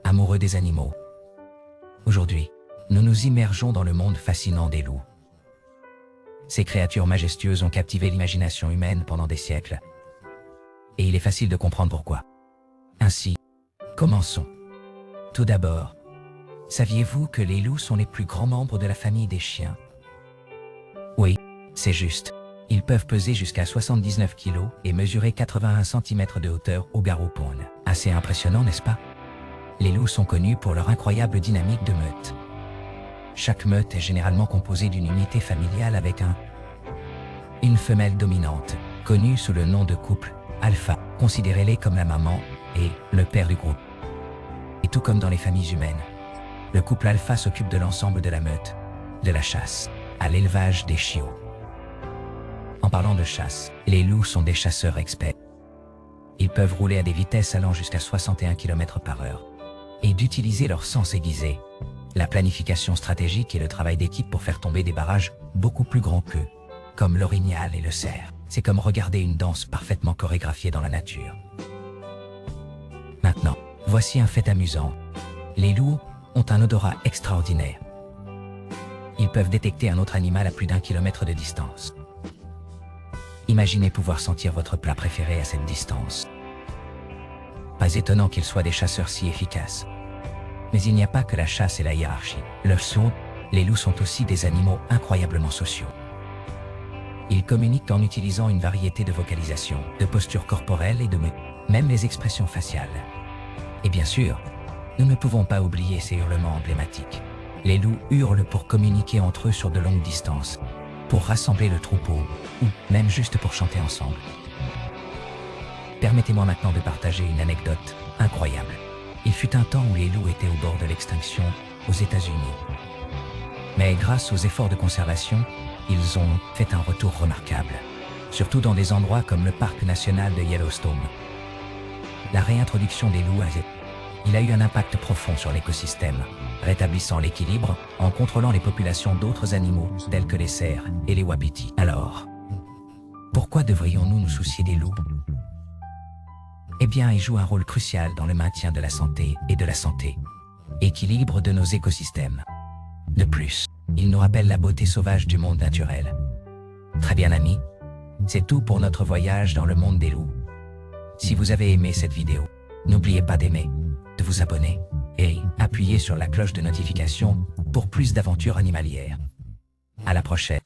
amoureux des animaux. Aujourd'hui, nous nous immergeons dans le monde fascinant des loups. Ces créatures majestueuses ont captivé l'imagination humaine pendant des siècles. Et il est facile de comprendre pourquoi. Ainsi, commençons. Tout d'abord, saviez-vous que les loups sont les plus grands membres de la famille des chiens? Oui, c'est juste. Ils peuvent peser jusqu'à 79 kg et mesurer 81 cm de hauteur au garrot-pône. Assez impressionnant, n'est-ce pas? Les loups sont connus pour leur incroyable dynamique de meute. Chaque meute est généralement composée d'une unité familiale avec une femelle dominante, connue sous le nom de couple alpha. Considérez-les comme la maman et le père du groupe. Et tout comme dans les familles humaines, le couple alpha s'occupe de l'ensemble de la meute, de la chasse à l'élevage des chiots. En parlant de chasse, les loups sont des chasseurs experts. Ils peuvent rouler à des vitesses allant jusqu'à 61 km/h et d'utiliser leur sens aiguisé, la planification stratégique et le travail d'équipe pour faire tomber des barrages beaucoup plus grands qu'eux, comme l'orignal et le cerf. C'est comme regarder une danse parfaitement chorégraphiée dans la nature. Maintenant, voici un fait amusant. Les loups ont un odorat extraordinaire. Ils peuvent détecter un autre animal à plus d'1 kilomètre de distance. Imaginez pouvoir sentir votre plat préféré à cette distance. Pas étonnant qu'ils soient des chasseurs si efficaces. Mais il n'y a pas que la chasse et la hiérarchie. Les loups sont aussi des animaux incroyablement sociaux. Ils communiquent en utilisant une variété de vocalisations, de postures corporelles et de même les expressions faciales. Et bien sûr, nous ne pouvons pas oublier ces hurlements emblématiques. Les loups hurlent pour communiquer entre eux sur de longues distances, pour rassembler le troupeau, ou même juste pour chanter ensemble. Permettez-moi maintenant de partager une anecdote incroyable. Il fut un temps où les loups étaient au bord de l'extinction aux États-Unis. Mais grâce aux efforts de conservation, ils ont fait un retour remarquable, surtout dans des endroits comme le parc national de Yellowstone. La réintroduction des loups a eu un impact profond sur l'écosystème, rétablissant l'équilibre en contrôlant les populations d'autres animaux tels que les cerfs et les wapitis. Alors, pourquoi devrions-nous nous soucier des loups? Eh bien, ils jouent un rôle crucial dans le maintien de la santé et de la équilibre de nos écosystèmes. De plus, ils nous rappellent la beauté sauvage du monde naturel. Très bien amis, c'est tout pour notre voyage dans le monde des loups. Si vous avez aimé cette vidéo, n'oubliez pas d'aimer, de vous abonner et appuyez sur la cloche de notification pour plus d'aventures animalières. À la prochaine.